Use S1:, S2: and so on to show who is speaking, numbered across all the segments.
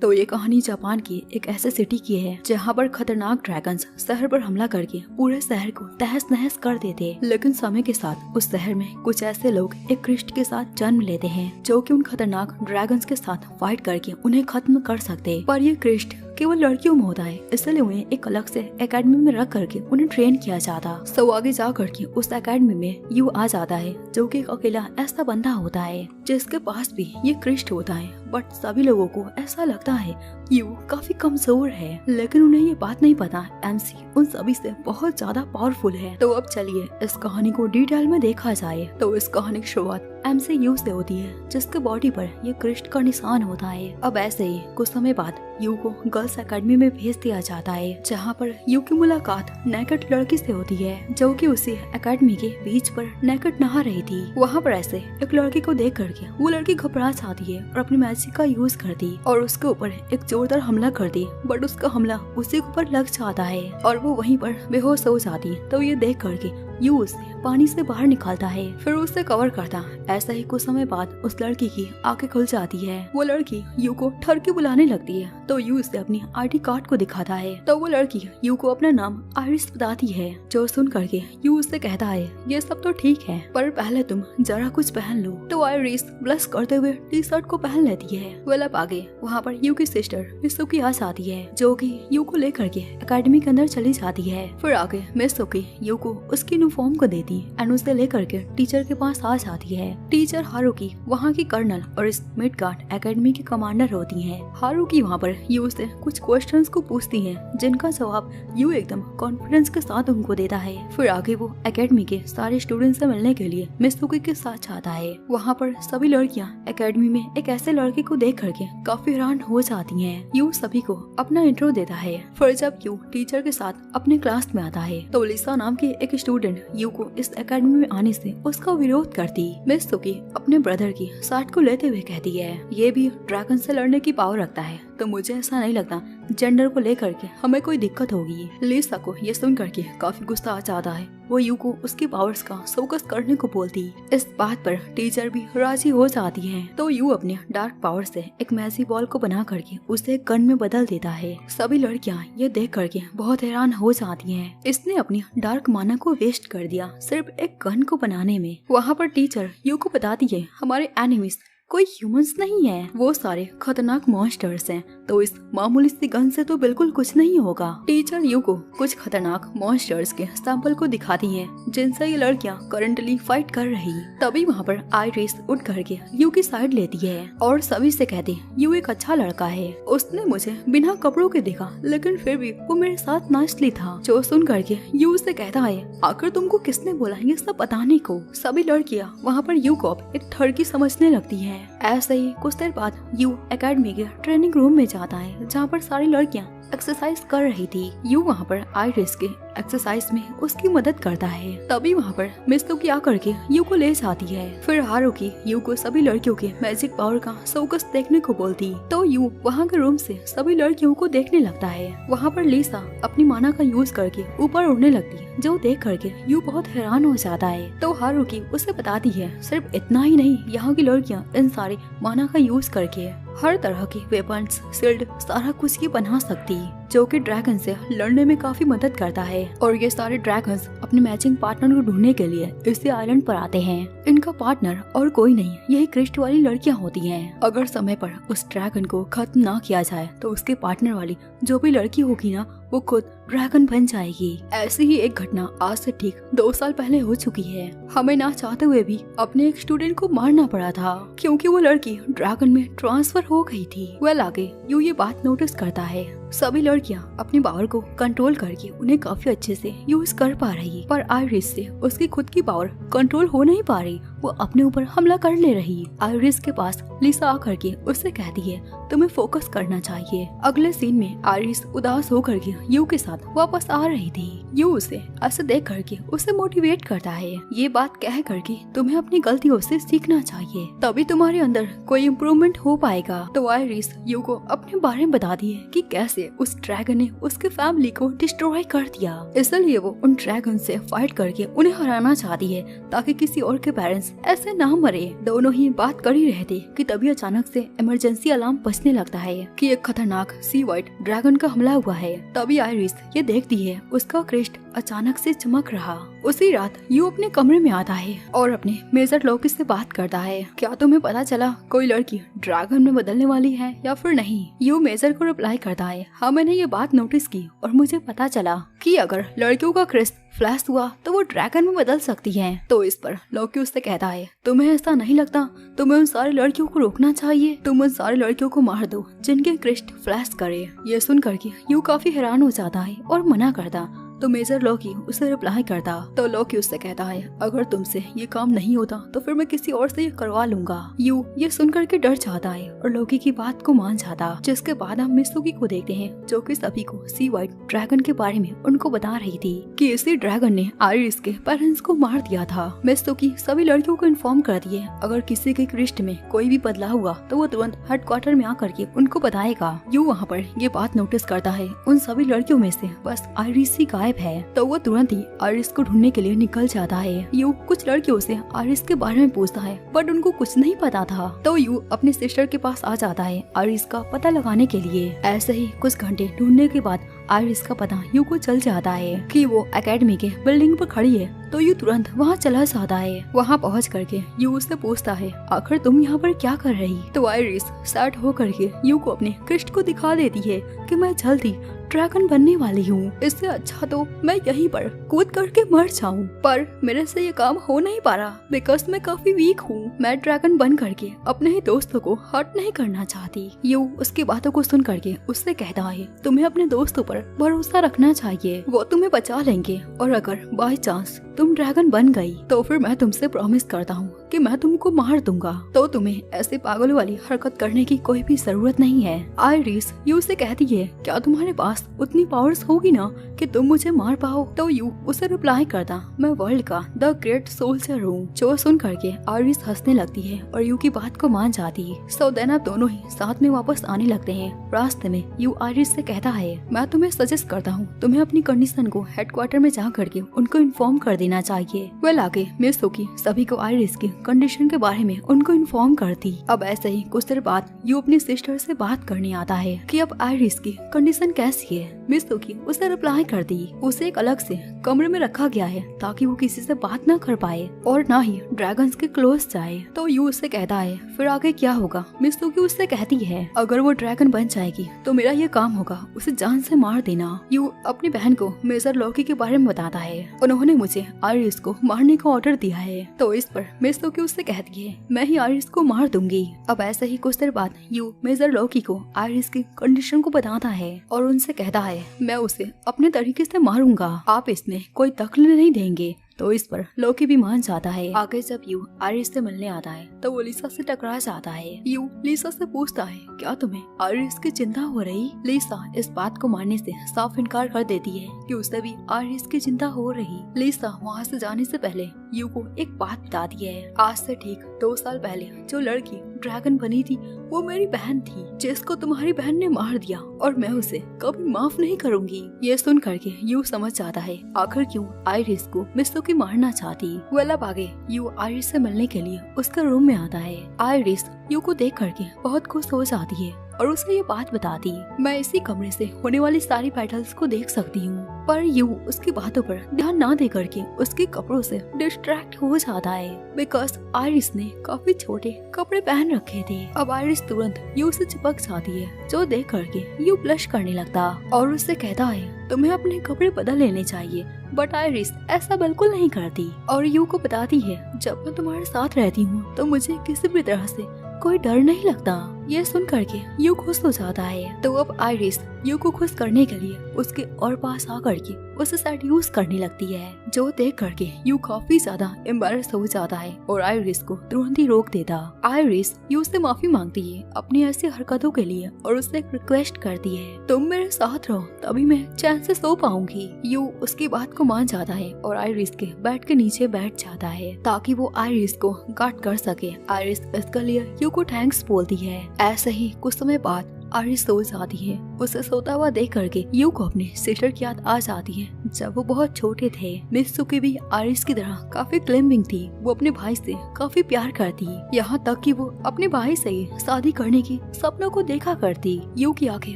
S1: तो ये कहानी जापान की एक ऐसे सिटी की है जहाँ पर खतरनाक ड्रैगन्स शहर पर हमला करके पूरे शहर को तहस नहस कर देते। लेकिन समय के साथ उस शहर में कुछ ऐसे लोग एक क्रिस्ट के साथ जन्म लेते हैं जो कि उन खतरनाक ड्रैगन्स के साथ फाइट करके उन्हें खत्म कर सकते। पर ये क्रिस्ट केवल लड़कियों में होता है, इसलिए उन्हें एक अलग से एकेडमी में रख करके उन्हें ट्रेन किया जाता। सो आगे जा करके उस एकेडमी में यू आ जाता है जो कि एक अकेला ऐसा बंदा होता है जिसके पास भी ये क्रिस्ट होता है। बट सभी लोगों को ऐसा लगता है यू काफी कमजोर है, लेकिन उन्हें ये बात नहीं पता एमसी उन सभी से बहुत ज्यादा पावरफुल है। तो अब चलिए इस कहानी को डिटेल में देखा जाए। तो इस कहानी की शुरुआत एमसी यू से होती है जिसके बॉडी पर ये क्रिस्ट का निशान होता है। अब ऐसे ही कुछ समय बाद यू को गर्ल्स एकेडमी में भेज दिया जाता है जहाँ पर यू की मुलाकात नेकेड लड़की से होती है जो कि उसी एकेडमी के बीच पर नेकेड नहा रही थी। वहाँ पर ऐसे एक लड़की को देख करके वो लड़की घबरा जाती है और अपनी मैजिक का यूज करती और उसके ऊपर एक जोरदार हमला करती। बट उसका हमला उसी के ऊपर लग जाता है और वो वहीं पर बेहोश हो जाती। तो ये देख करके यू उसे पानी से बाहर निकालता है, फिर उसे कवर करता। ऐसा ही कुछ समय बाद उस लड़की की आंखें खुल जाती है। वो लड़की यू को ठर के बुलाने लगती है तो यू उसे अपनी आईडी कार्ड को दिखाता है। तो वो लड़की यू को अपना नाम आइरिस बताती है जो सुन करके यू उससे कहता है ये सब तो ठीक है पर पहले तुम जरा कुछ पहन लो। तो आइरिस ब्लश करते हुए टी शर्ट को पहन लेती है। वेल आगे वहाँ पर यू की सिस्टर मिसुकी आ जाती है जो कि यू को लेकर के एकेडमी के अंदर चली जाती है। फिर आगे मिसुकी यू को उसकी यूनिफॉर्म को देती एंड उसे लेकर के टीचर के पास आ जाती है। टीचर हारुकी वहाँ की कर्नल और इस मिडगार्ड एकेडमी की कमांडर होती हैं। हारुकी वहाँ पर यू से कुछ क्वेश्चंस को पूछती हैं जिनका जवाब यू एकदम कॉन्फिडेंस के साथ उनको देता है। फिर आगे वो एकेडमी के सारे स्टूडेंट्स से मिलने के लिए मिसुकी के साथ जाता है। वहाँ पर सभी लड़कियाँ एकेडमी में एक ऐसे लड़के को देख करके काफी हैरान हो जाती हैं। यू सभी को अपना इंट्रो देता है। फिर जब यू टीचर के साथ अपने क्लास में आता है तो लिसा नाम की एक स्टूडेंट यू को इस एकेडमी में आने से उसका विरोध करती। मिसुकी अपने ब्रदर की साइड को लेते हुए कहती है ये भी ड्रैगन से लड़ने की पावर रखता है तो मुझे ऐसा नहीं लगता जेंडर को लेकर के हमें कोई दिक्कत होगी। लिसा को ये सुन करके काफी गुस्सा आ जाता है। वो यू को उसकी पावर्स का शोकस करने को बोलती। इस बात पर टीचर भी राजी हो जाती है। तो यू अपने डार्क पावर से एक मैजिक बॉल को बना करके उसे एक गन में बदल देता है। सभी लड़कियां ये देख करके बहुत हैरान हो जाती हैं। इसने अपनी डार्क माना को वेस्ट कर दिया सिर्फ एक गन को बनाने में। वहाँ पर टीचर यू को बताती है हमारे एनिमीज कोई ह्यूमंस नहीं है, वो सारे खतरनाक मॉन्स्टर्स हैं। तो इस मामूली सी गन से तो बिल्कुल कुछ नहीं होगा। टीचर यू को कुछ खतरनाक मॉन्स्टर्स के सैंपल को दिखाती हैं जिनसे ये लड़कियां करंटली फाइट कर रही। तभी वहाँ पर आइरिस उठ करके यू की साइड लेती है और सभी से कहती यू एक अच्छा लड़का है, उसने मुझे बिना कपड़ों के देखा लेकिन फिर भी वो मेरे साथ नाचती था। जो सुन करके यू उससे कहता है आखिर तुमको किसने बोला ये सब बताने को। सभी लड़कियाँ वहाँ पर यू को एक ठरकी समझने लगती है। ऐसे ही कुछ देर बाद यू एकेडमी के ट्रेनिंग रूम में जाता है जहाँ पर सारी लड़कियां एक्सरसाइज कर रही थी। यू वहाँ पर आइरिस के एक्सरसाइज में उसकी मदद करता है। तभी वहाँ पर मिसुकी आकर के यू को ले जाती है। फिर हारुकी यू को सभी लड़कियों के मैजिक पावर का शोकस देखने को बोलती। तो यू वहाँ के रूम से सभी लड़कियों को देखने लगता है। वहाँ पर लिसा अपनी माना का यूज करके ऊपर उड़ने लगती जो देख करके यू बहुत हैरान हो जाता है। तो हारुकी उसे बताती है सिर्फ इतना ही नहीं, यहाँ की लड़कियाँ इन सारी माना का यूज करके हर तरह की वेपन्स शील्ड सारा कुछ की बना सकती जो कि ड्रैगन से लड़ने में काफी मदद करता है। और ये सारे ड्रैगन्स अपने मैचिंग पार्टनर को ढूंढने के लिए इसी आइलैंड पर आते हैं। इनका पार्टनर और कोई नहीं यही क्रिस्ट वाली लड़कियां होती हैं। अगर समय पर उस ड्रैगन को खत्म ना किया जाए तो उसके पार्टनर वाली जो भी लड़की होगी ना वो खुद ड्रैगन बन जाएगी। ऐसी ही एक घटना आज से ठीक 2 साल पहले हो चुकी है। हमें ना चाहते हुए भी अपने एक स्टूडेंट को मारना पड़ा था क्योंकि वो लड़की ड्रैगन में ट्रांसफर हो गई थी। वेल आगे यू ये बात नोटिस करता है। सभी लड़कियां अपनी पावर को कंट्रोल करके उन्हें काफी अच्छे से यूज कर पा रही, पर आइरिस से उसकी खुद की पावर कंट्रोल हो नहीं पा रही। वो अपने ऊपर हमला कर ले रही। आइरिस के पास लिसा आकर के उससे कहती है तुम्हें फोकस करना चाहिए। अगले सीन में आइरिस उदास होकर के यू के साथ वापस आ रही थी। यू उसे ऐसे देख करके उसे मोटिवेट करता है। ये बात कह करके तुम्हें अपनी गलतियों से सीखना चाहिए तभी तुम्हारे अंदर कोई इम्प्रूवमेंट हो पाएगा। तो आइरिस यू को अपने बारे में बताती है कि कैसे से उस ड्रैगन ने उसके फैमिली को डिस्ट्रॉय कर दिया। इसलिए वो उन ड्रैगन से फाइट करके उन्हें हराना चाहती है ताकि किसी और के पेरेंट्स ऐसे ना मरे। दोनों ही बात कर ही रहे थे कि तभी अचानक से इमरजेंसी अलार्म बजने लगता है कि एक खतरनाक सी वाइट ड्रैगन का हमला हुआ है। तभी आयरिस ये देखती है उसका क्रिस्ट अचानक से चमक रहा। उसी रात यू अपने कमरे में आता है और अपने मेजर लोकी से बात करता है, क्या तुम्हें पता चला कोई लड़की ड्रैगन में बदलने वाली है या फिर नहीं? यू मेजर को रिप्लाई करता है, हाँ मैंने ये बात नोटिस की और मुझे पता चला कि अगर लड़कियों का क्रिस्ट फ्लैश हुआ तो वो ड्रैगन में बदल सकती हैं। तो इस पर लोकी उससे कहता है, तुम्हें ऐसा नहीं लगता? तुम्हें उन सारी लड़कियों को रोकना चाहिए। तुम उन सारी लड़कियों को मार दो जिनके क्रिस्ट फ्लैश करे। ये सुन करके यू काफी हैरान हो जाता है और मना करता। तो मेजर लोकी उसे रिप्लाई करता। तो लोकी उससे कहता है, अगर तुमसे ये काम नहीं होता तो फिर मैं किसी और से ये करवा लूंगा। यू ये सुन करके डर जाता है और लोकी की बात को मान जाता। जिसके बाद हम मित्सुकी को देखते हैं जो कि सभी को सी वाइट ड्रैगन के बारे में उनको बता रही थी कि इसी ड्रैगन ने आयरिस के पेरेंट्स को मार दिया था। मित्सुकी सभी लड़कियों को इन्फॉर्म कर दिए अगर किसी के क्रिस्ट में कोई भी बदलाव हुआ तो वो तुरंत हेडक्वार्टर में आकर के उनको बताएगा। यू वहाँ पर ये बात नोटिस करता है उन सभी लड़कियों में से बस आयरिस ही गायब है। तो वो तुरंत ही आयरिस को ढूंढने के लिए निकल जाता है। यू कुछ लड़कियों से आयरिस के बारे में पूछता है बट उनको कुछ नहीं पता था। तो यू अपने सिस्टर के पास आ जाता है आयरिस का पता लगाने के लिए। ऐसे ही कुछ घंटे ढूंढने के बाद आयरिस का पता यू को चल जाता है कि वो एकेडमी के बिल्डिंग पर खड़ी है। तो यू तुरंत वहाँ चला जाता है। वहाँ पहुँच करके यू उससे पूछता है, आखिर तुम यहाँ पर क्या कर रही? तो आयरिस सैड हो करके यू को अपने क्रिस्ट को दिखा देती है कि मैं जल्दी ड्रैगन बनने वाली हूँ। इससे अच्छा तो मैं यहीं पर कूद करके मर जाऊँ, पर मेरे से ये काम हो नहीं पा रहा बिकॉज मैं काफी वीक हूँ। मैं ड्रैगन बन करके अपने ही दोस्तों को हर्ट नहीं करना चाहती। यू उसकी बातों को सुन करके उससे कहता है, तुम्हें अपने दोस्तों पर भरोसा रखना चाहिए, वो तुम्हें बचा लेंगे और अगर बाय चांस तुम ड्रैगन बन गई तो फिर मैं तुमसे प्रॉमिस करता हूँ कि मैं तुमको मार दूंगा। तो तुम्हें ऐसे पागल वाली हरकत करने की कोई भी जरूरत नहीं है। आयरिस यू से कहती है, क्या तुम्हारे पास उतनी पावर्स होगी ना कि तुम मुझे मार पाओ? तो यू उसे रिप्लाई करता, मैं वर्ल्ड का द ग्रेट सोल्जर हूँ। जो सुन करके आयरिस हंसने लगती है और यू की बात को मान जाती है। सो देन अब दोनों ही साथ में वापस आने लगते हैं। रास्ते में यू आयरिस से कहता है, मैं तुम्हें सजेस्ट करता हूँ तुम्हें अपनी कंडीशन को हेडक्वार्टर में जा करके उनको इन्फॉर्म कर देना चाहिए। वेल आगे मित्सुकी सभी को आयरिस की कंडीशन के बारे में उनको इन्फॉर्म करती। अब ऐसे ही कुछ देर बाद यू अपनी सिस्टर से बात करने आता है कि अब आयरिस की कंडीशन कैसी है। मित्सुकी उसे रिप्लाई कर दी, उसे एक अलग से कमरे में रखा गया है ताकि वो किसी से बात ना कर पाए और ना ही ड्रैगन्स के क्लोज जाए। तो यू उससे कहता है फिर आगे क्या होगा? मित्सुकी उससे कहती है, अगर वो ड्रैगन बन जाएगी तो मेरा ये काम होगा उसे जान से मार देना। यू अपनी बहन को मेजर लोकी के बारे में बताता है, उन्होंने मुझे आयरिस को मारने का ऑर्डर दिया है। तो इस पर मित्सुकी उससे कहती है, मैं ही आयरिस को मार दूंगी। अब ऐसे ही कुछ देर बाद यू मेजर लोकी को आयरिस की कंडीशन को बताता है और उनसे कहता है, मैं उसे अपने तरीके से मारूंगा, आप इसमें कोई दखल नहीं देंगे। तो इस पर लोकी भी मान जाता है। आगे जब यू आयरिस से मिलने आता है तो वो लिसा से टकरा जाता है। यू लिसा से पूछता है, क्या तुम्हें आयरिस की चिंता हो रही? लिसा इस बात को मानने से साफ इनकार कर देती है कि उसे भी आयरिस की चिंता हो रही। लिसा वहाँ से जाने से पहले यू को एक बात बताती है, आज से ठीक 2 साल पहले जो लड़की ड्रैगन बनी थी वो मेरी बहन थी जिसको तुम्हारी बहन ने मार दिया और मैं उसे कभी माफ नहीं करूंगी। ये सुन करके यू समझ जाता है आखिर क्यों आयरिस को मित्सुकी मारना चाहती। वेल अब आगे यू आयरिस से मिलने के लिए उसके रूम में आता है। आयरिस यू को देख करके बहुत खुश हो जाती है और उसे ये बात बताती, मैं इसी कमरे से होने वाली सारी बैटल्स को देख सकती हूँ। पर यू उसकी बातों पर ध्यान ना दे करके उसके कपड़ों से डिस्ट्रैक्ट हो जाता है बिकॉज आयरिस ने काफी छोटे कपड़े पहन रखे थे। अब आयरिस तुरंत यू से चिपक जाती है जो देख करके यू ब्लश करने लगता और उससे कहता है, तुम्हें अपने कपड़े बदल लेने चाहिए। बट आयरिस ऐसा बिल्कुल नहीं करती और यू को बताती है, जब मैं तुम्हारे साथ रहती हूँ तो मुझे किसी भी तरह से कोई डर नहीं लगता। ये सुन करके यू खुश हो जाता है। तो अब आयरिस यू को खुश करने के लिए उसके और पास आकर के उसे सेड्यूस करने लगती है जो देख करके यू काफी ज्यादा एम्बैरेस हो जाता है और आयरिस को तुरंत ही रोक देता। आयरिस यू से माफी मांगती है अपनी ऐसी हरकतों के लिए और उससे एक रिक्वेस्ट करती है, तुम मेरे साथ रहो तभी मैं चैन से सो पाऊंगी। यू उसकी बात को मान जाता है और आयरिस के बेड के नीचे बैठ जाता है ताकि वो आयरिस को गार्ड कर सके। आयरिस इसके लिए यू को थैंक्स बोलती है। ऐसे ही कुछ समय बाद आरिस सो जाती है। उसे सोता हुआ देख करके यू को अपने सिस्टर की याद आ जाती है जब वो बहुत छोटे थे। मित्सुकी भी आरिस की तरह काफी क्लेमिंग थी। वो अपने भाई से काफी प्यार करती, यहाँ तक कि वो अपने भाई से ही शादी करने की सपनों को देखा करती। यू की आंखें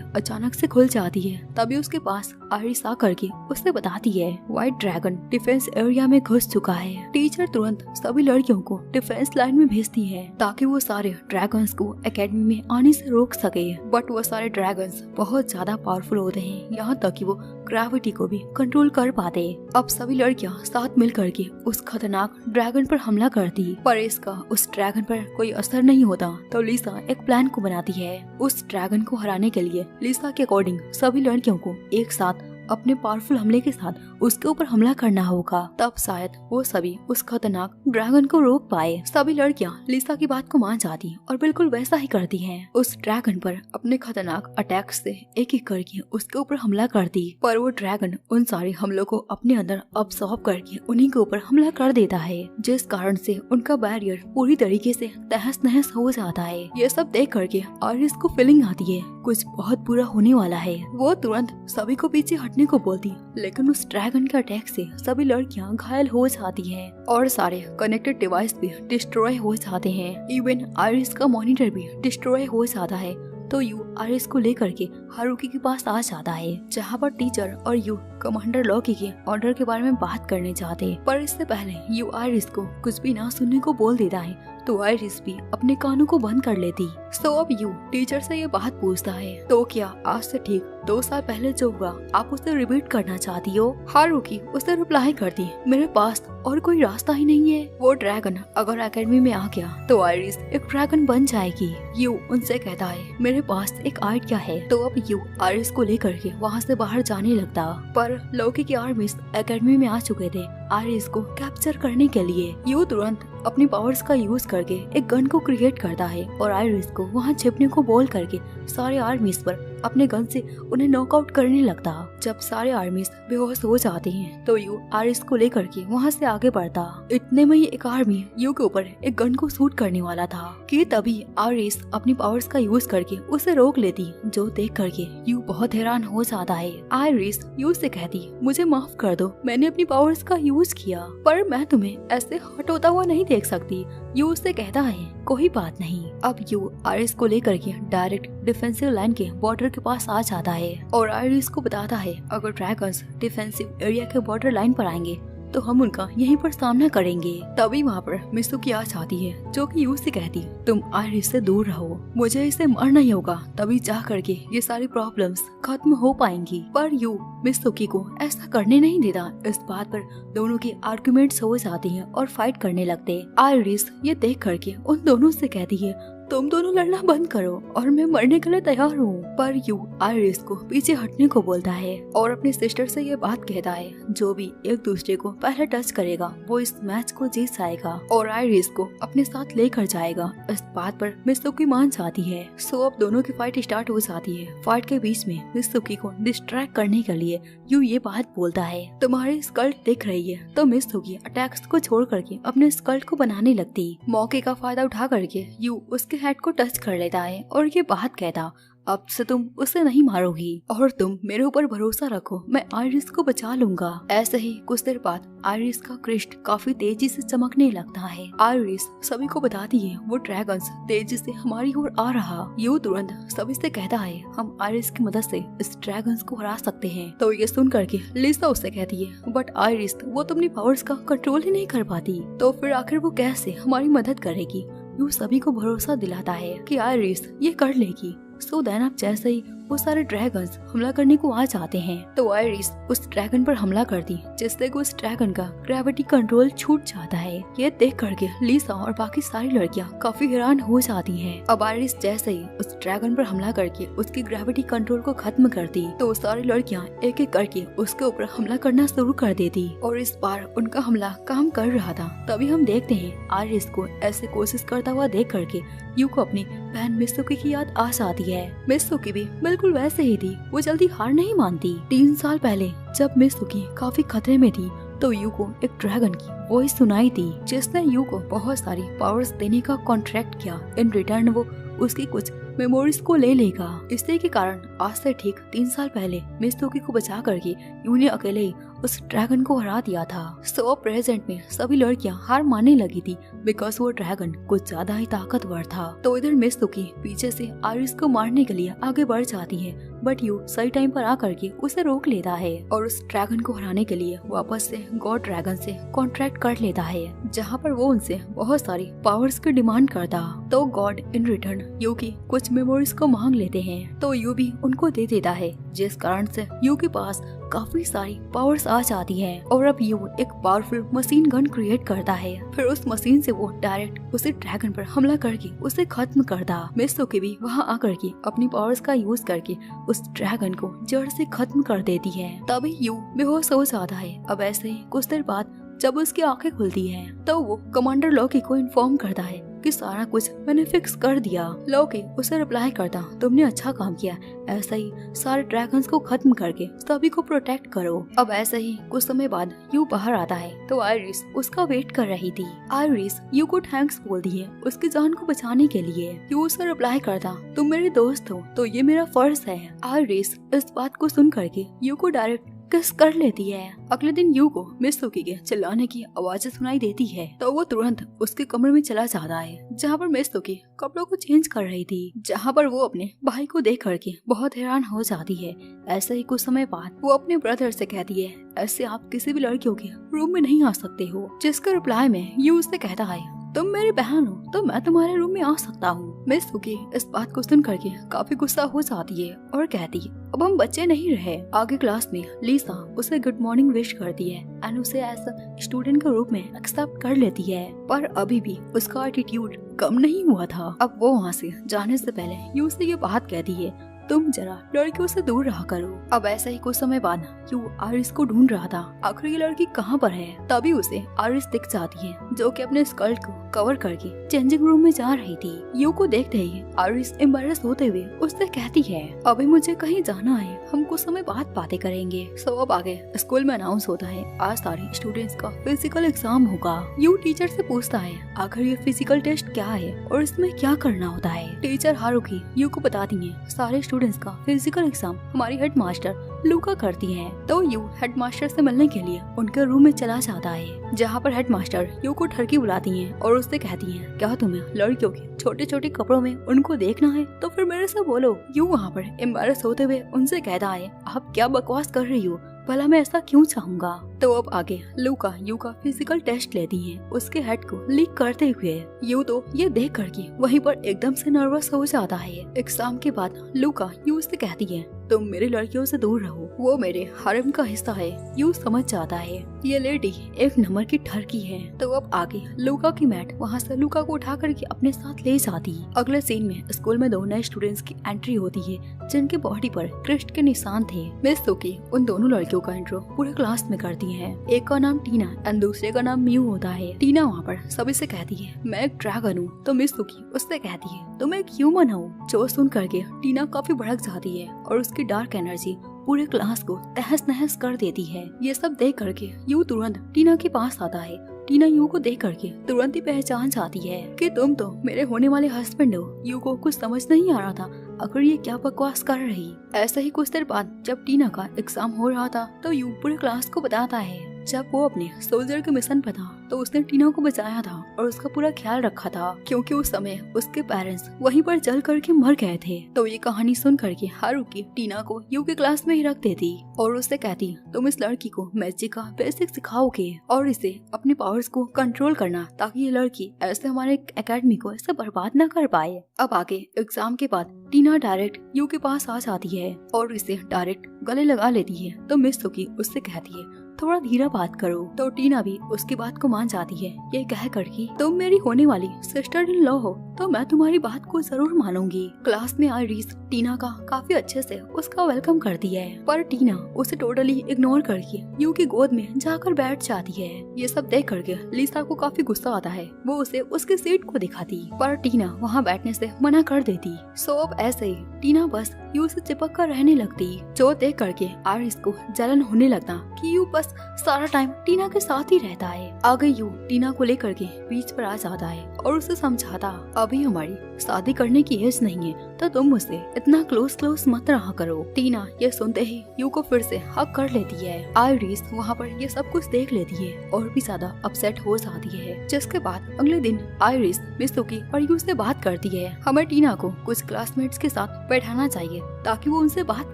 S1: अचानक से खुल जाती है। तभी उसके पास आरिस आ करके उसे बताती है व्हाइट ड्रैगन डिफेंस एरिया में घुस चुका है। टीचर तुरंत सभी लड़कियों को डिफेंस लाइन में भेजती है ताकि वो सारे ड्रैगन्स को एकेडमी में आने से रोक सके। बट वो सारे ड्रैगन्स बहुत ज्यादा पावरफुल होते हैं, यहाँ तक कि वो ग्रेविटी को भी कंट्रोल कर पाते। अब सभी लड़कियां साथ मिल करके उस खतरनाक ड्रैगन पर हमला करती, पर इसका उस ड्रैगन पर कोई असर नहीं होता। तो लिसा एक प्लान को बनाती है। उस ड्रैगन को हराने के लिए लिसा के अकॉर्डिंग सभी लड़कियों को एक साथ अपने पावरफुल हमले के साथ उसके ऊपर हमला करना होगा, तब शायद वो सभी उस खतरनाक ड्रैगन को रोक पाए। सभी लड़कियां लिसा की बात को मान जाती और बिल्कुल वैसा ही करती हैं। उस ड्रैगन पर अपने खतरनाक अटैक से एक एक करके उसके ऊपर हमला करती, पर वो ड्रैगन उन सारे हमलों को अपने अंदर अब्सॉर्ब करके उन्हीं के ऊपर हमला कर देता है, जिस कारण से उनका बैरियर पूरी तरीके से तहस नहस हो जाता है। ये सब देख करके आरिस को फीलिंग आती है कुछ बहुत बुरा होने वाला है। वो तुरंत सभी को पीछे हटने को बोलती, लेकिन उस ड्रैगन के अटैक से सभी लड़कियां घायल हो जाती हैं और सारे कनेक्टेड डिवाइस भी डिस्ट्रॉय हो जाते हैं। इवन आरिस का मॉनिटर भी डिस्ट्रॉय हो जाता है। तो यू आरिस को लेकर के हारुकी के पास आ जाता है, जहाँ पर टीचर और यू कमांडर लॉकी के ऑर्डर के बारे में बात करने जाते। पर इससे पहले यू आरिस को कुछ भी ना सुनने को बोल देता है, तो आइरिस भी अपने कानों को बंद कर लेती। सो अब यू टीचर से ये बात पूछता है, तो क्या आज से ठीक 2 साल पहले जो हुआ आप उसे रिपीट करना चाहती हो? हारुकी उसे रिप्लाई करती, मेरे पास और कोई रास्ता ही नहीं है। वो ड्रैगन अगर एकेडमी में आ गया तो आइरिस एक ड्रैगन बन जाएगी। यू उनसे कहता है मेरे पास एक आइडिया है। तो अब यू आइरिस को लेकर के वहाँ से बाहर जाने लगता, पर लौकी की आर्मीज एकेडमी में आ चुके थे आइरिस को कैप्चर करने के लिए। यू तुरंत अपनी पावर्स का यूज करके एक गन को क्रिएट करता है और आइरिस को वहाँ छिपने को बोल करके सारे आर्मीज पर अपने गन से उन्हें नॉकआउट करने लगता। जब सारे आर्मीज बेहोश हो जाते हैं तो यू आइरिस को लेकर के वहाँ से आगे बढ़ता। इतने में ही एक आर्मी यू के ऊपर एक गन को शूट करने वाला था कि तभी आइरिस अपनी पावर्स का यूज करके उसे रोक लेती, जो देख करके यू बहुत हैरान हो जाता है। आइरिस यू से कहती, मुझे माफ कर दो, मैंने अपनी पावर्स का यूज किया, पर मैं तुम्हें ऐसे हर्ट होता हुआ नहीं देख सकती। यू उससे कहता है कोई बात नहीं। अब यू आइरिस को लेकर के डायरेक्ट डिफेंसिव लाइन के बॉर्डर के पास आ जाता है और आइरिस को बताता है अगर ड्रैगन्स डिफेंसिव एरिया के बॉर्डर लाइन पर आएंगे तो हम उनका यहीं पर सामना करेंगे। तभी वहाँ पर मित्सुकी आ जाती है, जो कि यू से कहती, तुम आइरिस से दूर रहो, मुझे इसे मारना ही होगा, तभी जा करके ये सारी प्रॉब्लम्स खत्म हो पाएंगी। पर यू मित्सुकी को ऐसा करने नहीं देता। इस बात पर दोनों की आर्गुमेंट्स हो जाती हैं और फाइट करने लगते। आइरिस ये देख करके उन दोनों से कहती है तुम दोनों लड़ना बंद करो और मैं मरने के लिए तैयार हूँ। पर यू आइरिस को पीछे हटने को बोलता है और अपने सिस्टर से ये बात कहता है, जो भी एक दूसरे को पहले टच करेगा वो इस मैच को जीत जाएगा और आइरिस को अपने साथ लेकर जाएगा। इस बात पर मित्सुकी मान जाती है। सो अब दोनों की फाइट स्टार्ट हो जाती है। फाइट के बीच में मित्सुकी को डिस्ट्रैक्ट करने के लिए यू ये बात बोलता है, तुम्हारी स्कल्ट दिख रही है। तो मित्सुकी अटैक्स को छोड़ करके अपने स्कल्ट को बनाने लगती। मौके का फायदा उठा करके यू उसके हेड को टच कर लेता है और ये बात कहता, अब से तुम उसे नहीं मारोगी और तुम मेरे ऊपर भरोसा रखो, मैं आइरिस को बचा लूंगा। ऐसे ही कुछ देर बाद आइरिस का क्रिस्ट काफी तेजी से चमकने लगता है। आइरिस सभी को बताती है वो ड्रैगन्स तेजी से हमारी ओर आ रहा। यू तुरंत सभी से कहता है हम आइरिस की मदद से इस ड्रैगन्स को हरा सकते हैं। तो ये सुन करके लिसा उससे कहती है, बट आइरिस वो तो अपनी पावर्स का कंट्रोल ही नहीं कर पाती, तो फिर आखिर वो कैसे हमारी मदद करेगी? यू सभी को भरोसा दिलाता है कि आइरिस ये कर लेगी। सो देन अब जैसे ही वो सारे ड्रैगन्स हमला करने को आ जाते हैं तो आइरिस उस ड्रैगन पर हमला करती, जिससे उस ड्रैगन का ग्रेविटी कंट्रोल छूट जाता है। ये देख करके लिसा और बाकी सारी लड़कियां काफी हैरान हो जाती हैं। अब आइरिस जैसे ही उस ड्रैगन पर हमला करके उसकी ग्रेविटी कंट्रोल को खत्म करती तो सारी लड़कियां एक एक करके उसके ऊपर हमला करना शुरू कर देती और इस बार उनका हमला काम कर रहा था। तभी हम देखते हैं आइरिस को ऐसे कोशिश करता हुआ देख करके यू को अपनी बहन मित्सुकी की याद आ जाती है। मित्सुकी भी बिल्कुल वैसे ही थी, वो जल्दी हार नहीं मानती। 3 साल पहले जब मित्सुकी काफी खतरे में थी तो यू को एक ड्रैगन की वॉइस सुनाई थी, जिसने यू को बहुत सारी पावर्स देने का कॉन्ट्रैक्ट किया। इन रिटर्न वो उसकी कुछ मेमोरीज को ले लेगा। इसी के कारण आज से ठीक 3 साल पहले मिस्तुकी को बचा करके यू ने अकेले ही उस ड्रैगन को हरा दिया था। सो प्रेजेंट में सभी लड़कियां हार मानने लगी थी बिकॉज वो ड्रैगन कुछ ज्यादा ही ताकतवर था। तो इधर मिस्तुकी पीछे से आइरिस को मारने के लिए आगे बढ़ जाती है बट यू सही टाइम पर आकर के उसे रोक लेता है और उस ड्रैगन को हराने के लिए वापस से गॉड ड्रैगन से कॉन्ट्रैक्ट कर लेता है, जहाँ पर वो उनसे बहुत सारी पावर्स की डिमांड करता। तो गॉड इन रिटर्न यू की कुछ मेमोरीज को मांग लेते हैं तो यू भी उनको दे देता है, जिस कारण से यू के पास काफी सारी पावर्स आ जाती है और अब यू एक पावरफुल मशीन गन क्रिएट करता है। फिर उस मशीन से वो डायरेक्ट उसे ड्रैगन पर हमला करके उसे खत्म करता। मिस्तुकी भी वहाँ आकर के अपनी पावर्स का यूज करके उस ड्रैगन को जड़ से खत्म कर देती है। तभी यू बेहोश हो जाता है। अब ऐसे ही कुछ देर बाद जब उसकी आंखें खुलती हैं, तो वो कमांडर लॉकी को इन्फॉर्म करता है कि सारा कुछ मैंने फिक्स कर दिया। लॉकी उसे रिप्लाई करता, तुमने अच्छा काम किया, ऐसा ही सारे ड्रैगन्स को खत्म करके सभी को प्रोटेक्ट करो। अब ऐसे ही कुछ समय बाद यू बाहर आता है तो आइरिस उसका वेट कर रही थी। आइरिस यू को थैंक्स बोलती है उसकी जान को बचाने के लिए। यू उसे रिप्लाई करता, तुम मेरे दोस्त हो तो ये मेरा फर्ज है। आइरिस इस बात को सुन करके यू को डायरेक्ट किस कर लेती है। अगले दिन यू को मिस्तुकी के चिल्लाने की आवाजें सुनाई देती है तो वो तुरंत उसके कमरे में चला जाता है, जहाँ पर मिस्तुकी कपड़ों को चेंज कर रही थी, जहाँ पर वो अपने भाई को देख करके बहुत हैरान हो जाती है। ऐसे ही कुछ समय बाद वो अपने ब्रदर से कहती है, ऐसे आप किसी भी लड़कियों के रूम में नहीं आ सकते हो, जिसका रिप्लाई में यू उससे कहता है, तुम मेरी बहन हो तो मैं तुम्हारे रूम में आ सकता हूँ। मिस्तुकी इस बात को सुन करके काफी गुस्सा हो जाती है और कहती है, अब हम बच्चे नहीं रहे। आगे क्लास में लीसा उसे गुड मॉर्निंग विश करती है एंड उसे एज स्टूडेंट के रूप में एक्सेप्ट कर लेती है, पर अभी भी उसका एटीट्यूड कम नहीं हुआ था। अब वो वहाँ से जाने से पहले यू से ये बात कहती है, तुम जरा लड़कियों से दूर रहा करो। अब ऐसा ही कुछ समय बाद यू आरिस को ढूंढ रहा था, आखिर ये लड़की कहाँ पर है। तभी उसे आरिस दिख जाती है जो कि अपने स्कर्ट को कवर करके चेंजिंग रूम में जा रही थी। यू को देखते ही आरिस एम्बैरेस होते हुए उससे कहती है, अभी मुझे कहीं जाना है, हम कुछ समय बाद बातें करेंगे। सो अब आगे स्कूल में अनाउंस होता है, आज सारे स्टूडेंट्स का फिजिकल एग्जाम होगा। यू टीचर से पूछता है, आखिर ये फिजिकल टेस्ट क्या है और इसमें क्या करना होता है। टीचर हारुकी यू को बताती है, सारे स्टूडेंट्स का फिजिकल एग्जाम हमारी हेडमास्टर लूका करती है। तो यू हेडमास्टर से मिलने के लिए उनके रूम में चला जाता है, जहाँ पर हेडमास्टर यू को ठरकी बुलाती हैं और उससे कहती हैं, क्या तुम्हें लड़कियों के छोटे छोटे कपड़ों में उनको देखना है तो फिर मेरे से बोलो। यू वहाँ पर एम्बैरेस होते हुए उनसे कहता है, आप क्या बकवास कर रही हो, भला मैं ऐसा क्यों चाहूंगा। तो अब आगे लूका यू का फिजिकल टेस्ट लेती है उसके हेड को लीक करते हुए। यू तो ये देख करके वहीं पर एकदम से नर्वस हो जाता है। एग्जाम के बाद लूका यू से कहती है, तुम मेरी लड़कियों से दूर रहो, वो मेरे हरम का हिस्सा है। यू समझ जाता है ये लेडी एक नंबर की ठरकी है। तो अब आगे लूका की मैट वहाँ से लूका को उठा करके अपने साथ ले जाती। अगले सीन में स्कूल में 2 नए स्टूडेंट्स की एंट्री होती है जिनके बॉडी पर क्रिस्ट के निशान थे। मिस्तुकी उन दोनों लड़कियों का इंट्रो पूरे क्लास में करती है। एक का नाम टीना एंड दूसरे का नाम म्यू होता है। टीना वहाँ पर सभी से कहती है, मैं एक ड्रैगन हूँ। तो मिस्तुकी उससे कहती है, तुम एक ह्यूमन हो। जो सुन करके टीना काफी भड़क जाती है और उसकी डार्क एनर्जी पूरे क्लास को तहस नहस कर देती है। ये सब देख करके यू तुरंत टीना के पास आता है। टीना यू को देख करके तुरंत ही पहचान जाती है कि तुम तो मेरे होने वाले हस्बैंड हो। यू को कुछ समझ नहीं आ रहा था आखिर ये क्या बकवास कर रही। ऐसे ही कुछ देर बाद जब टीना का एग्जाम हो रहा था तो यू पूरे क्लास को बताता है, जब वो अपने सोल्जर के मिशन पर था तो उसने टीना को बचाया था और उसका पूरा ख्याल रखा था, क्योंकि उस समय उसके पेरेंट्स वहीं पर जल करके मर गए थे। तो ये कहानी सुन करके हारुकी टीना को यू के क्लास में ही रख देती और उससे कहती, तुम इस लड़की को मैजिक का बेसिक सिखाओगे और इसे अपने पावर्स को कंट्रोल करना, ताकि ये लड़की ऐसे हमारे एकेडमी को ऐसे बर्बाद न कर पाए। अब आगे एग्जाम के बाद टीना डायरेक्ट यू के पास आ जाती है और इसे डायरेक्ट गले लगा लेती है। तो मिस्तुकी उससे कहती है, थोड़ा धीरे बात करो। तो टीना भी उसकी बात को मान जाती है। ये कह करके, तुम मेरी होने वाली सिस्टर इन लॉ हो तो मैं तुम्हारी बात को जरूर मानूंगी। क्लास में आइरिस टीना का काफी अच्छे से उसका वेलकम करती है, पर टीना उसे टोटली इग्नोर करके यू की गोद में जाकर बैठ जाती है। ये सब देख करके लीसा को काफी गुस्सा आता है। वो उसे उसकी सीट को दिखाती, पर टीना वहाँ बैठने से मना कर देती। सो अब ऐसे ही टीना बस यू से चिपक कर रहने लगती, जो देख करके आइरिस को जलन होने लगता कि यू बस सारा टाइम टीना के साथ ही रहता है। आगे यू टीना को लेकर के बीच पर आ जाता है और उसे समझाता, अब अभी हमारी शादी करने की एज नहीं है, तो तुम मुझसे इतना क्लोज मत रहा करो। टीना ये सुनते ही यू को फिर से हक कर लेती है। आइरिस वहाँ पर ये सब कुछ देख लेती है और भी ज्यादा अपसेट हो जाती है। जिसके बाद अगले दिन आइरिस मित्सुकी और यू से बात करती है। हमें टीना को कुछ क्लासमेट्स के साथ बैठाना चाहिए ताकि वो उनसे बात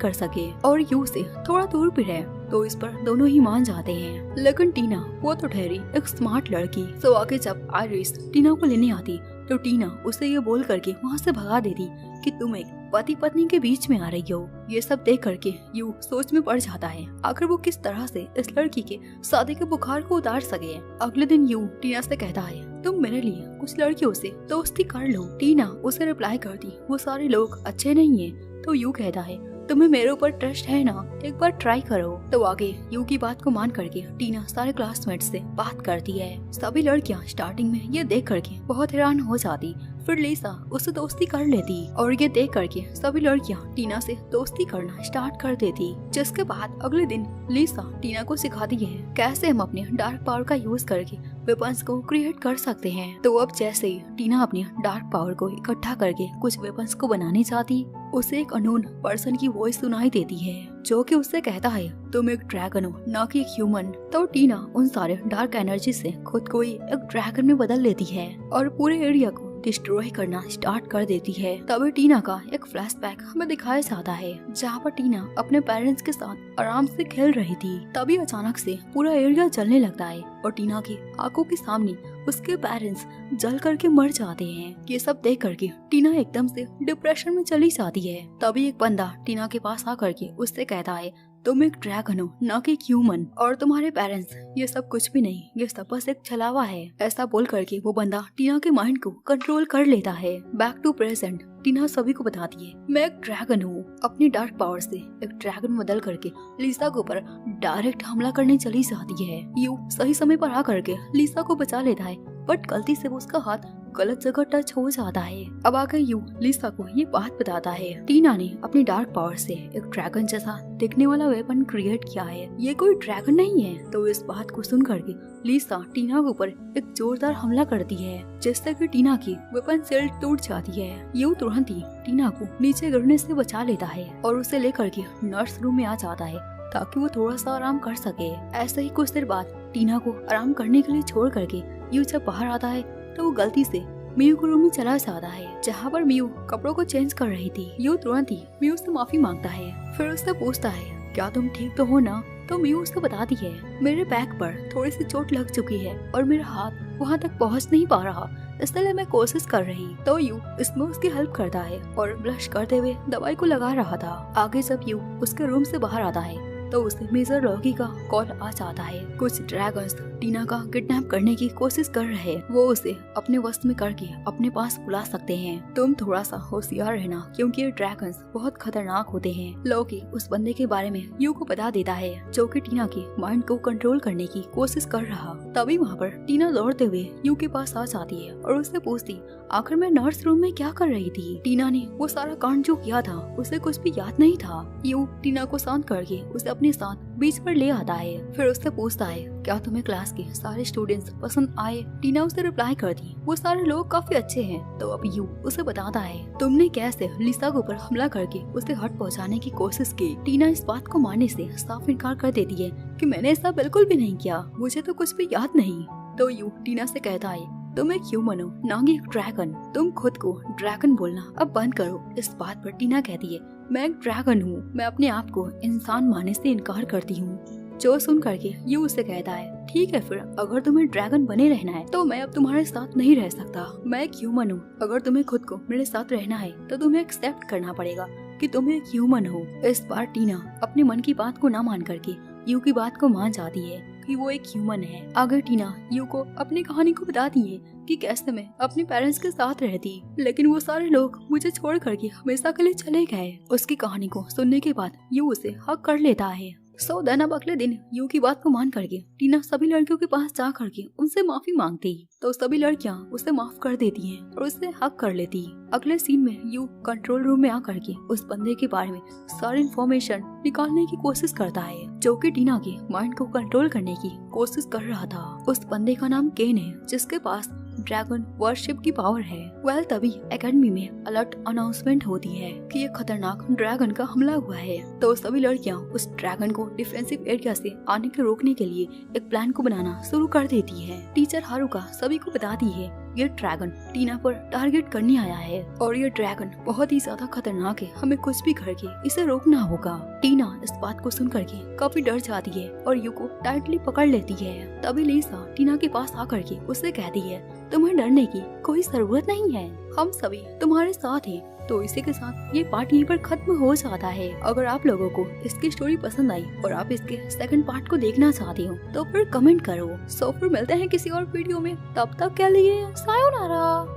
S1: कर सके और यू से थोड़ा दूर भी रहे। तो इस पर दोनों ही मान जाते हैं। लेकिन टीना वो तो ठहरी एक स्मार्ट लड़की। तो आगे जब आइरिस टीना को लेने आती तो टीना उसे ये बोल करके वहाँ से भगा देती कि तुम एक पति पत्नी के बीच में आ रही हो। ये सब देख करके यू सोच में पड़ जाता है आखिर वो किस तरह से इस लड़की के शादी के बुखार को उतार सके। अगले दिन यू टीना से कहता है तुम मेरे लिए कुछ लड़कियों से दोस्ती कर लो। टीना उसे रिप्लाई करती वो सारे लोग अच्छे नहीं है। तो यू कहता है तुम्हें मेरे ऊपर ट्रस्ट है ना, एक बार ट्राई करो। तो आगे यू की बात को मान करके टीना सारे क्लासमेट से बात करती है। सभी लड़कियां स्टार्टिंग में ये देख करके बहुत हैरान हो जाती, फिर लिसा उससे दोस्ती कर लेती और ये देख करके सभी लड़कियां टीना से दोस्ती करना स्टार्ट कर देती। जिसके बाद अगले दिन लिसा टीना को सिखाती है कैसे हम अपने डार्क पावर का यूज करके वेपन्स को क्रिएट कर सकते हैं। तो अब जैसे ही टीना अपने डार्क पावर को इकट्ठा करके कुछ वेपन्स को बनानी चाहती, उसे एक अननोन पर्सन की वॉइस सुनाई देती है जो कि उससे कहता है तुम एक ड्रैगन हो ना कि एक ह्यूमन। तो टीना उन सारे डार्क एनर्जी से खुद को ही एक ड्रैगन में बदल लेती है और पूरे एरिया को डिस्ट्रॉय करना स्टार्ट कर देती है। तभी टीना का एक फ्लैशबैक हमें दिखाया जाता है जहाँ पर टीना अपने पेरेंट्स के साथ आराम से खेल रही थी। तभी अचानक से पूरा एरिया जलने लगता है और टीना की आंखों के सामने उसके पेरेंट्स जल करके मर जाते हैं। ये सब देख करके टीना एकदम से डिप्रेशन में चली जाती है। तभी एक बंदा टीना के पास आकर के उससे कहता है तुम एक ड्रैगन हो ना कि ह्यूमन और तुम्हारे पेरेंट्स ये सब कुछ भी नहीं, ये सब बस एक छलावा है। ऐसा बोल करके वो बंदा टीना के माइंड को कंट्रोल कर लेता है। बैक टू प्रेजेंट टीना सभी को बताती है मैं एक ड्रैगन हूँ। अपनी डार्क पावर से एक ड्रैगन में बदल करके लिसा के ऊपर डायरेक्ट हमला करने चली जाती है। यू सही समय पर आ करके लिसा को बचा लेता है बट गलती से वो उसका हाथ गलत जगह टच हो जाता है। अब आकर यू लिसा को ये बात बताता है टीना ने अपनी डार्क पावर से एक ड्रैगन जैसा दिखने वाला वेपन क्रिएट किया है, ये कोई ड्रैगन नहीं है। तो इस बात को सुन करके लिसा टीना के ऊपर एक जोरदार हमला करती है जिससे कि टीना की वेपन शील्ड टूट जाती है। यू तुरंत ही टीना को नीचे गिरने से बचा लेता है और उसे लेकर के नर्स रूम में आ जाता है ताकि वो थोड़ा सा आराम कर सके। ऐसे ही कुछ देर बाद टीना को आराम करने के लिए छोड़ करके यू जब बाहर आता है तो वो गलती से मियू के रूम में चला जाता है जहाँ पर मियू कपड़ों को चेंज कर रही थी। यू तुरंत ही मियू से माफी मांगता है, फिर उससे पूछता है क्या तुम ठीक तो हो ना। तो मियू उसको बताती है मेरे बैक पर थोड़ी सी चोट लग चुकी है और मेरा हाथ वहाँ तक पहुँच नहीं पा रहा, इसलिए मैं कोशिश कर रही। तो यू इसमें उसकी हेल्प करता है और ब्लश करते हुए दवाई को लगा रहा था। आगे जब यू उसके रूम से बाहर आता है तो उसे मेजर लॉकी का कॉल आ जाता है। कुछ ड्रैगन्स टीना का किडनैप करने की कोशिश कर रहे हैं, वो उसे अपने वश में करके अपने पास बुला सकते हैं। तुम थोड़ा सा होशियार रहना क्योंकि ये ड्रैगन्स बहुत खतरनाक होते हैं। लॉकी उस बंदे के बारे में यू को बता देता है जो कि टीना के माइंड को कंट्रोल करने की कोशिश कर रहा। तभी वहाँ पर टीना दौड़ते हुए यू के पास आ जाती है और उससे पूछती आखिर मैं नर्स रूम में क्या कर रही थी। टीना ने वो सारा कांड जो किया था उसे कुछ भी याद नहीं था। यू टीना को शांत करके उसे अपने साथ बीच पर ले आता है, फिर उससे पूछता है क्या तुम्हें क्लास के सारे स्टूडेंट्स पसंद आए। टीना उसे रिप्लाई करती वो सारे लोग काफी अच्छे हैं। तो अब यू उसे बताता है तुमने कैसे लिसा के ऊपर हमला करके उसे हर्ट पहुंचाने की कोशिश की। टीना इस बात को मानने से साफ इनकार कर देती है कि मैंने ऐसा बिल्कुल भी नहीं किया, मुझे तो कुछ भी याद नहीं। तो यू टीना से कहता है तुम एक ह्यूमन हो ना कि एक ड्रैगन, तुम खुद को ड्रैगन बोलना अब बंद करो। इस बात पर टीना कहती है मैं एक ड्रैगन हूँ, मैं अपने आप को इंसान मानने से इनकार करती हूँ। जो सुन करके यू उससे कहता है ठीक है फिर अगर तुम्हें ड्रैगन बने रहना है तो मैं अब तुम्हारे साथ नहीं रह सकता, मैं एक ह्यूमन हूँ। अगर तुम्हें खुद को मेरे साथ रहना है तो तुम्हें एक्सेप्ट करना पड़ेगा कि तुम एक ह्यूमन हो। इस बार टीना अपने मन की बात को न मान करके यू की बात को मान जाती है कि वो एक ह्यूमन है। आगे टीना यू को अपनी कहानी को बताती है कि कैसे मैं अपने पेरेंट्स के साथ रहती लेकिन वो सारे लोग मुझे छोड़ करके हमेशा के लिए चले गए। उसकी कहानी को सुनने के बाद यू उसे हक कर लेता है। सो देन अब अगले दिन यू की बात को मान करके टीना सभी लड़कियों के पास जा करके उनसे माफी मांगती तो सभी लड़कियां उसे माफ कर देती हैं और उसे हक कर लेती। अगले सीन में यू कंट्रोल रूम में आकर के उस बंदे के बारे में सारी इंफॉर्मेशन निकालने की कोशिश करता है जो कि टीना के माइंड को कंट्रोल करने की कोशिश कर रहा था। उस बंदे का नाम केन है जिसके पास ड्रैगन वर्शिप की पावर है। वेल तभी एकेडमी में अलर्ट अनाउंसमेंट होती है कि एक खतरनाक ड्रैगन का हमला हुआ है। तो सभी लड़कियां उस ड्रैगन को डिफेंसिव एरिया से आने के रोकने के लिए एक प्लान को बनाना शुरू कर देती है। टीचर हारुका सभी को बताती है ये ड्रैगन टीना पर टारगेट करने आया है और ये ड्रैगन बहुत ही ज्यादा खतरनाक है, हमें कुछ भी करके इसे रोकना होगा। टीना इस बात को सुन करके काफी डर जाती है और यूको टाइटली पकड़ लेती है। तभी लिसा टीना के पास आकर के उससे कहती है तुम्हें डरने की कोई जरूरत नहीं है, हम सभी तुम्हारे साथ हैं। तो इसी के साथ ये पार्ट यहीं पर खत्म हो जाता है। अगर आप लोगों को इसकी स्टोरी पसंद आई और आप इसके सेकंड पार्ट को देखना चाहते हो तो फिर कमेंट करो। सो फिर मिलते हैं किसी और वीडियो में, तब तक के लिए सायोनारा।